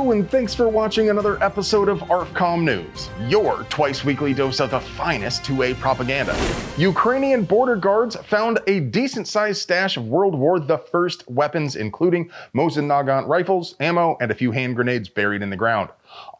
Hello, and thanks for watching another episode of ARFCOM News, your twice-weekly dose of the finest 2A propaganda. Ukrainian border guards found a decent-sized stash of World War I weapons, including Mosin Nagant rifles, ammo, and a few hand grenades buried in the ground.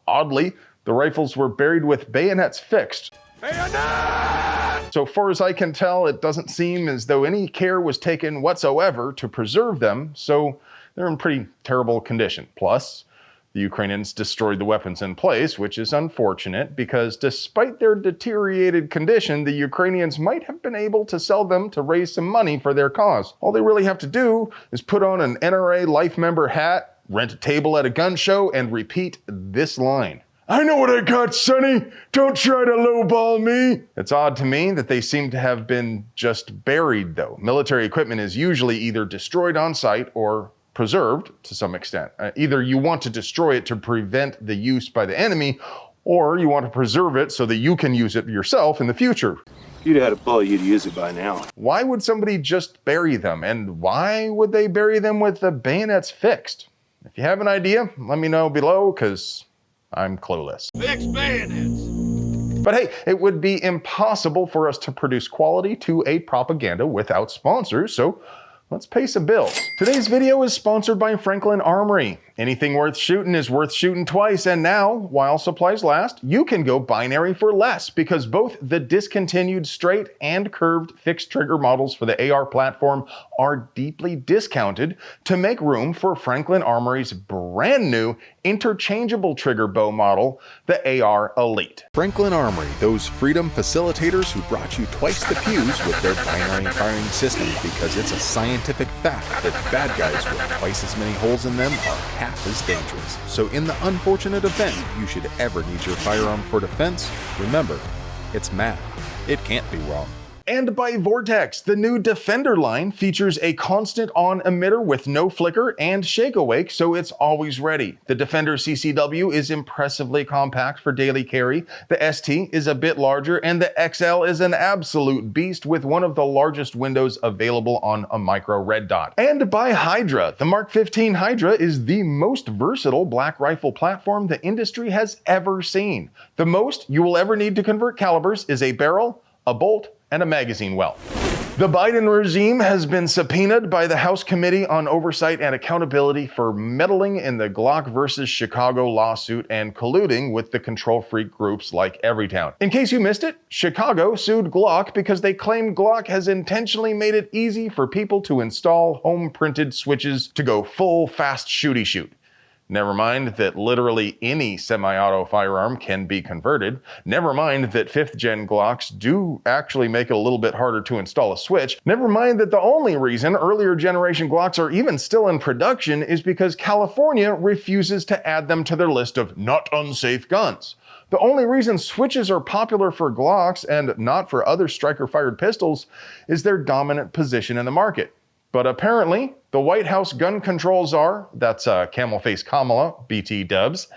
Oddly, the rifles were buried with bayonets fixed. Bayonet! So far as I can tell, it doesn't seem as though any care was taken whatsoever to preserve them, so they're in pretty terrible condition. Plus, the Ukrainians destroyed the weapons in place, which is unfortunate because despite their deteriorated condition, the Ukrainians might have been able to sell them to raise some money for their cause. All they really have to do is put on an NRA life member hat, rent a table at a gun show, and repeat this line. I know what I got, Sonny. Don't try to lowball me. It's odd to me that they seem to have been just buried, though. Military equipment is usually either destroyed on site or preserved to some extent. Either you want to destroy it to prevent the use by the enemy, or you want to preserve it so that you can use it yourself in the future. If you'd had a bullet, you'd use it by now. Why would somebody just bury them? And why would they bury them with the bayonets fixed? If you have an idea, let me know below, because I'm clueless. Fix bayonets! But hey, it would be impossible for us to produce quality 2A propaganda without sponsors, so let's pay some bills. Today's video is sponsored by Franklin Armory. Anything worth shooting is worth shooting twice, and now, while supplies last, you can go binary for less because both the discontinued straight and curved fixed trigger models for the AR platform are deeply discounted to make room for Franklin Armory's brand new interchangeable trigger bow model, the AR Elite. Franklin Armory, those freedom facilitators who brought you twice the fuse with their binary firing system because it's a scientific fact that bad guys with twice as many holes in them are half as dangerous. So in the unfortunate event you should ever need your firearm for defense, remember, it's math. It can't be wrong. And by Vortex, the new Defender line features a constant on emitter with no flicker and shake awake, so it's always ready. The Defender CCW is impressively compact for daily carry, the ST is a bit larger, and the XL is an absolute beast with one of the largest windows available on a micro red dot. And by Hydra, the Mark 15 Hydra is the most versatile black rifle platform the industry has ever seen. The most you will ever need to convert calibers is a barrel, a bolt, and a magazine well. The Biden regime has been subpoenaed by the House Committee on Oversight and Accountability for meddling in the Glock versus Chicago lawsuit and colluding with the control freak groups like Everytown. In case you missed it, Chicago sued Glock because they claim Glock has intentionally made it easy for people to install home-printed switches to go full fast shooty shoot. Never mind that literally any semi-auto firearm can be converted. Never mind that 5th gen Glocks do actually make it a little bit harder to install a switch. Never mind that the only reason earlier generation Glocks are even still in production is because California refuses to add them to their list of not unsafe guns. The only reason switches are popular for Glocks and not for other striker-fired pistols is their dominant position in the market. But apparently, the White House gun control czar, that's camel face Kamala, BT dubs,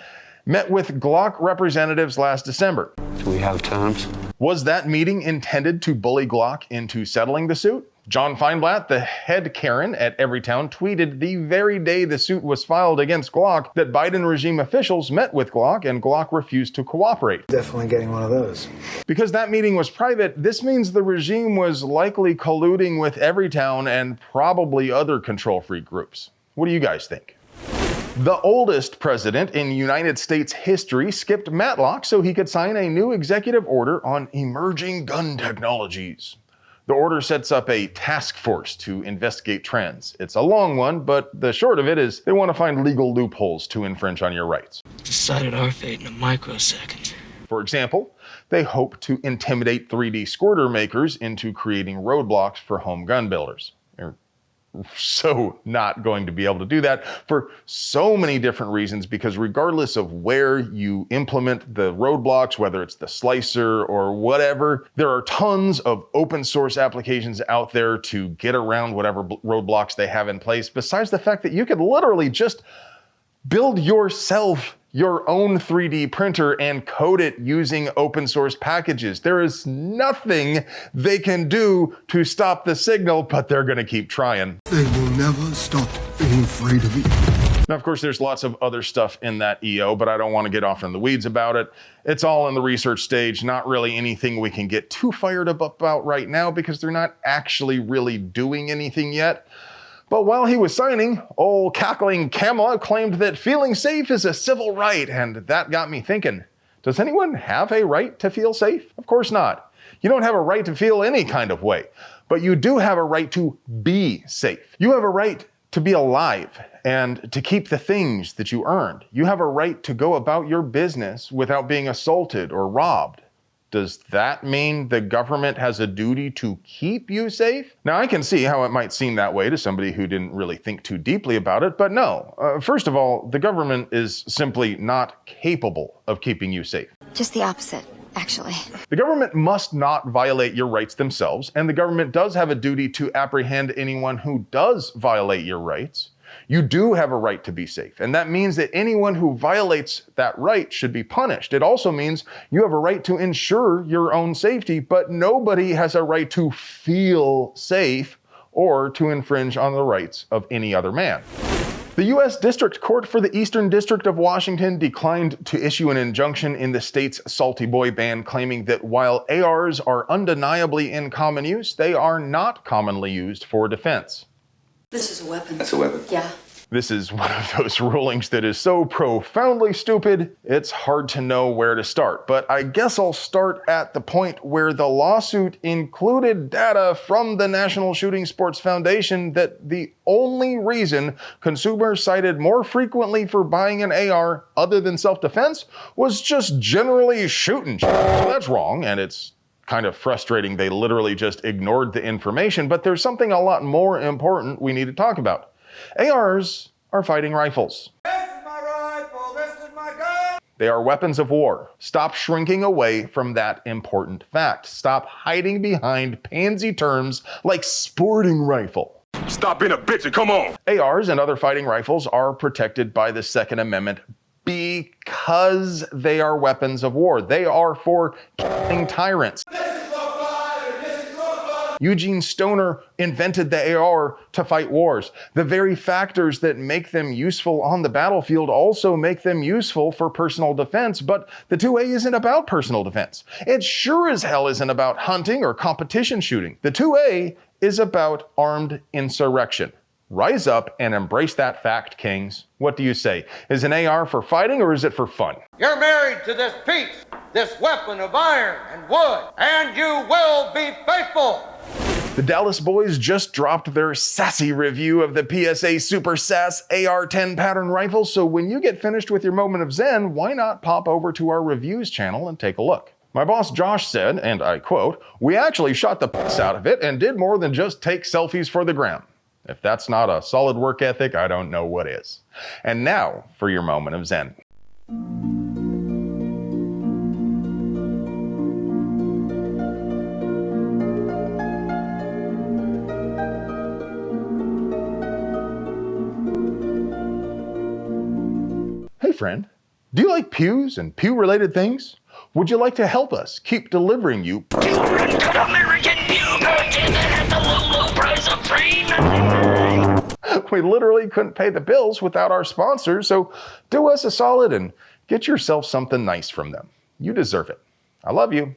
met with Glock representatives last December. Do we have terms? Was that meeting intended to bully Glock into settling the suit? John Feinblatt, the head Karen at Everytown, tweeted the very day the suit was filed against Glock that Biden regime officials met with Glock and Glock refused to cooperate. Definitely getting one of those. Because that meeting was private, this means the regime was likely colluding with Everytown and probably other control freak groups. What do you guys think? The oldest president in United States history skipped Matlock so he could sign a new executive order on emerging gun technologies. The order sets up a task force to investigate trends. It's a long one, but the short of it is they want to find legal loopholes to infringe on your rights. Decided our fate in a microsecond. For example, they hope to intimidate 3D squirter makers into creating roadblocks for home gun builders. They're so not going to be able to do that for so many different reasons, because regardless of where you implement the roadblocks, whether it's the slicer or whatever, there are tons of open source applications out there to get around whatever roadblocks they have in place, besides the fact that you could literally just build yourself your own 3D printer and code it using open source packages. There is nothing they can do to stop the signal, but they're gonna keep trying. They will never stop being afraid of you. Now, of course, there's lots of other stuff in that EO, but I don't want to get off in the weeds about it. It's all in the research stage, not really anything we can get too fired up about right now because they're not actually really doing anything yet. But while he was signing, old cackling Kamala claimed that feeling safe is a civil right, and that got me thinking, does anyone have a right to feel safe? Of course not. You don't have a right to feel any kind of way, but you do have a right to be safe. You have a right to be alive and to keep the things that you earned. You have a right to go about your business without being assaulted or robbed. Does that mean the government has a duty to keep you safe? Now, I can see how it might seem that way to somebody who didn't really think too deeply about it, but no. First of all, the government is simply not capable of keeping you safe. Just the opposite, actually. The government must not violate your rights themselves, and the government does have a duty to apprehend anyone who does violate your rights. You do have a right to be safe, and that means that anyone who violates that right should be punished. It also means you have a right to ensure your own safety, but nobody has a right to feel safe or to infringe on the rights of any other man. The U.S. District Court for the Eastern District of Washington declined to issue an injunction in the state's Salty Boy ban, claiming that while ARs are undeniably in common use, they are not commonly used for defense. This is a weapon. That's a weapon. Yeah. This is one of those rulings that is so profoundly stupid, it's hard to know where to start. But I guess I'll start at the point where the lawsuit included data from the National Shooting Sports Foundation that the only reason consumers cited more frequently for buying an AR other than self-defense was just generally shooting. So that's wrong, and it's kind of frustrating they literally just ignored the information, but there's something a lot more important we need to talk about. ARs are fighting rifles. This is my rifle, this is my gun. They are weapons of war. Stop shrinking away from that important fact. Stop hiding behind pansy terms like sporting rifle. Stop being a bitch and come on. ARs and other fighting rifles are protected by the Second Amendment because they are weapons of war. They are for killing tyrants. Eugene Stoner invented the AR to fight wars. The very factors that make them useful on the battlefield also make them useful for personal defense, but the 2A isn't about personal defense. It sure as hell isn't about hunting or competition shooting. The 2A is about armed insurrection. Rise up and embrace that fact, kings. What do you say? Is an AR for fighting or is it for fun? You're married to this piece, this weapon of iron and wood, and you will be faithful. The Dallas boys just dropped their sassy review of the PSA Super Sass AR-10 pattern rifle, so when you get finished with your moment of zen, why not pop over to our reviews channel and take a look? My boss Josh said, and I quote, "We actually shot the piss out of it and did more than just take selfies for the gram." If that's not a solid work ethic, I don't know what is. And now for your moment of zen. Hey friend, do you like pews and pew-related things? Would you like to help us keep delivering you We literally couldn't pay the bills without our sponsors, so do us a solid and get yourself something nice from them. You deserve it. I love you.